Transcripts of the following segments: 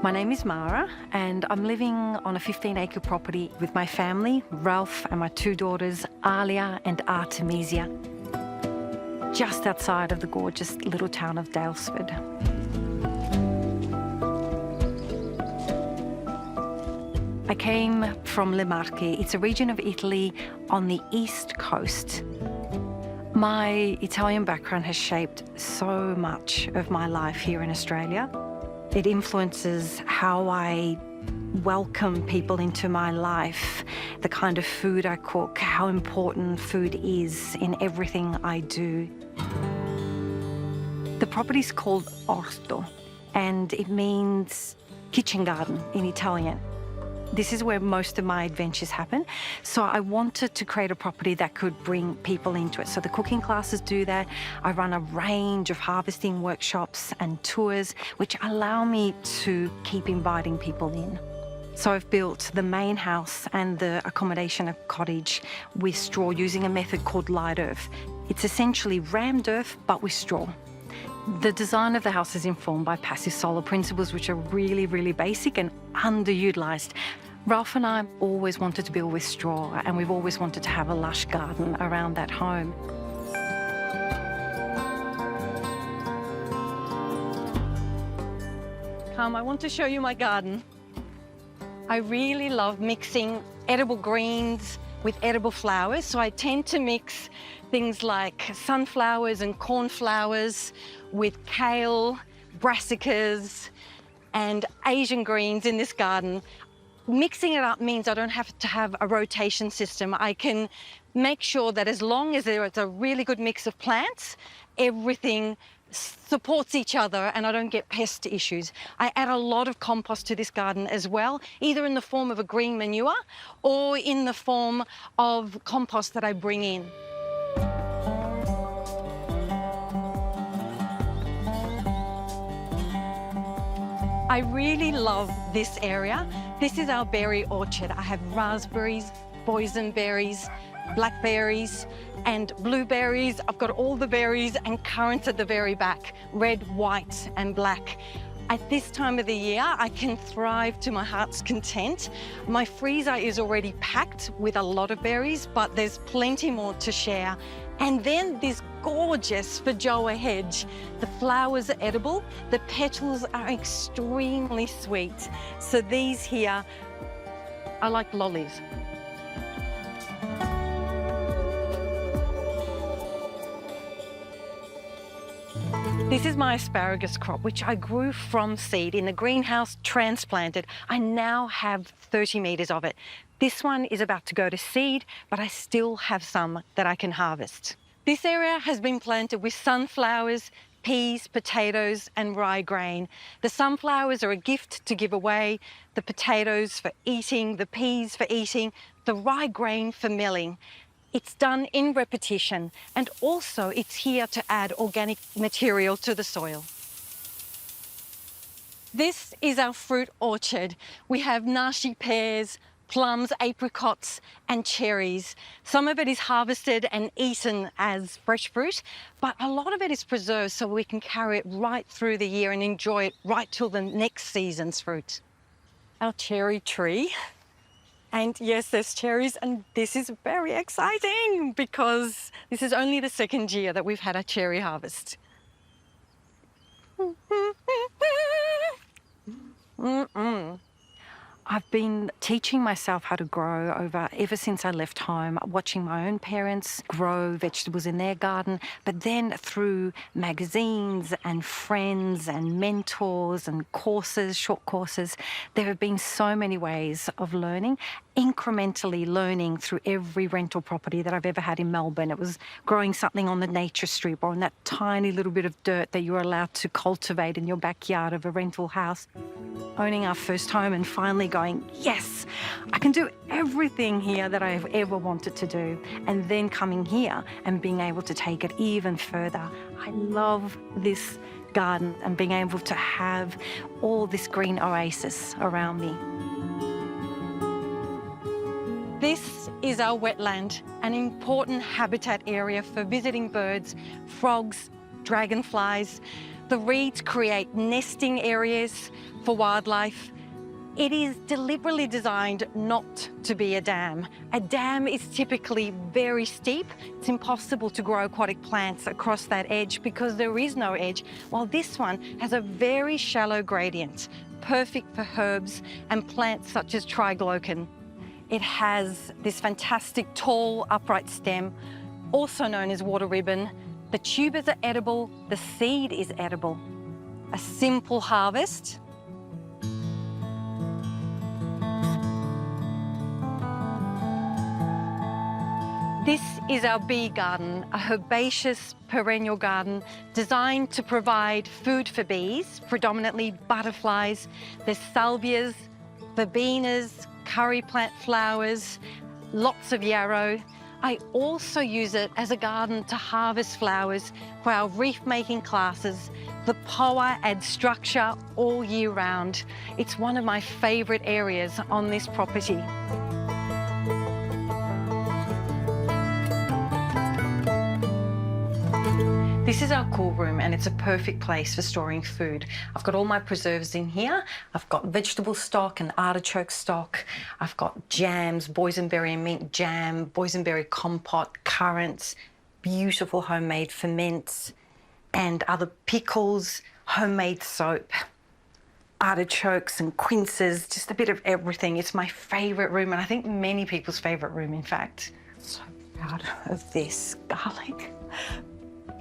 My name is Mara and I'm living on a 15-acre property with my family, Ralph and my two daughters, Alia and Artemisia, just outside of the gorgeous little town of Daylesford. I came from Marche. It's a region of Italy on the east coast. My Italian background has shaped so much of my life here in Australia. It influences how I welcome people into my life, the kind of food I cook, how important food is in everything I do. The property's called Orto, and it means kitchen garden in Italian. This is where most of my adventures happen. So I wanted to create a property that could bring people into it. So the cooking classes do that. I run a range of harvesting workshops and tours, which allow me to keep inviting people in. So I've built the main house and the accommodation cottage with straw using a method called light earth. It's essentially rammed earth, but with straw. The design of the house is informed by passive solar principles, which are really, really basic and underutilised. Ralph and I always wanted to build with straw, and we've always wanted to have a lush garden around that home. Come, I want to show you my garden. I really love mixing edible greens with edible flowers, so I tend to mix things like sunflowers and cornflowers with kale, brassicas, and Asian greens in this garden. Mixing it up means I don't have to have a rotation system. I can make sure that as long as there is a really good mix of plants, everything supports each other and I don't get pest issues. I add a lot of compost to this garden as well, either in the form of a green manure or in the form of compost that I bring in. I really love this area. This is our berry orchard. I have raspberries, boysenberries, blackberries, and blueberries. I've got all the berries and currants at the very back, red, white, and black. At this time of the year, I can thrive to my heart's content. My freezer is already packed with a lot of berries, but there's plenty more to share. And then this gorgeous feijoa hedge. The flowers are edible, the petals are extremely sweet. So these here are like lollies. This is my asparagus crop, which I grew from seed in the greenhouse, transplanted. I now have 30 metres of it. This one is about to go to seed, but I still have some that I can harvest. This area has been planted with sunflowers, peas, potatoes, and rye grain. The sunflowers are a gift to give away, the potatoes for eating, the peas for eating, the rye grain for milling. It's done in repetition, and also it's here to add organic material to the soil. This is our fruit orchard. We have nashi pears, plums, apricots, and cherries. Some of it is harvested and eaten as fresh fruit, but a lot of it is preserved so we can carry it right through the year and enjoy it right till the next season's fruit. Our cherry tree. And yes, there's cherries, and this is very exciting because this is only the second year that we've had a cherry harvest. I've been teaching myself how to grow ever since I left home, watching my own parents grow vegetables in their garden, but then through magazines and friends and mentors and courses, short courses, there have been so many ways of learning, incrementally learning through every rental property that I've ever had in Melbourne. It was growing something on the nature strip or on that tiny little bit of dirt that you're allowed to cultivate in your backyard of a rental house. Owning our first home and finally going, yes, I can do everything here that I've ever wanted to do. And then coming here and being able to take it even further. I love this garden and being able to have all this green oasis around me. This is our wetland, an important habitat area for visiting birds, frogs, dragonflies. The reeds create nesting areas for wildlife. It is deliberately designed not to be a dam. A dam is typically very steep. It's impossible to grow aquatic plants across that edge because there is no edge, while this one has a very shallow gradient, perfect for herbs and plants such as triglocan. It has this fantastic tall upright stem, also known as water ribbon. The tubers are edible, the seed is edible. A simple harvest. This is our bee garden, a herbaceous perennial garden designed to provide food for bees, predominantly butterflies. There's salvias, verbenas, curry plant flowers, lots of yarrow. I also use it as a garden to harvest flowers for our reef-making classes. The POA adds structure all year round. It's one of my favourite areas on this property. This is our cool room and it's a perfect place for storing food. I've got all my preserves in here. I've got vegetable stock and artichoke stock. I've got jams, boysenberry and mint jam, boysenberry compote, currants, beautiful homemade ferments and other pickles, homemade soap, artichokes and quinces, just a bit of everything. It's my favourite room and I think many people's favourite room, in fact. So proud of this garlic.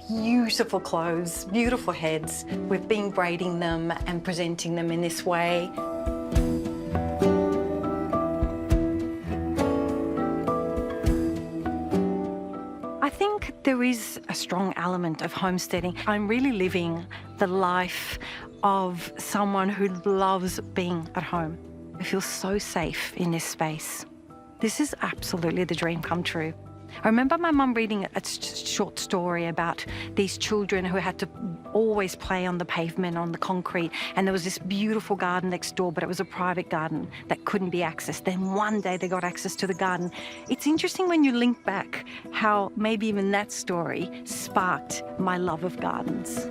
Beautiful clothes, beautiful heads. We've been braiding them and presenting them in this way. I think there is a strong element of homesteading. I'm really living the life of someone who loves being at home. I feel so safe in this space. This is absolutely the dream come true. I remember my mum reading a short story about these children who had to always play on the pavement, on the concrete, and there was this beautiful garden next door, but it was a private garden that couldn't be accessed. Then one day they got access to the garden. It's interesting when you link back how maybe even that story sparked my love of gardens.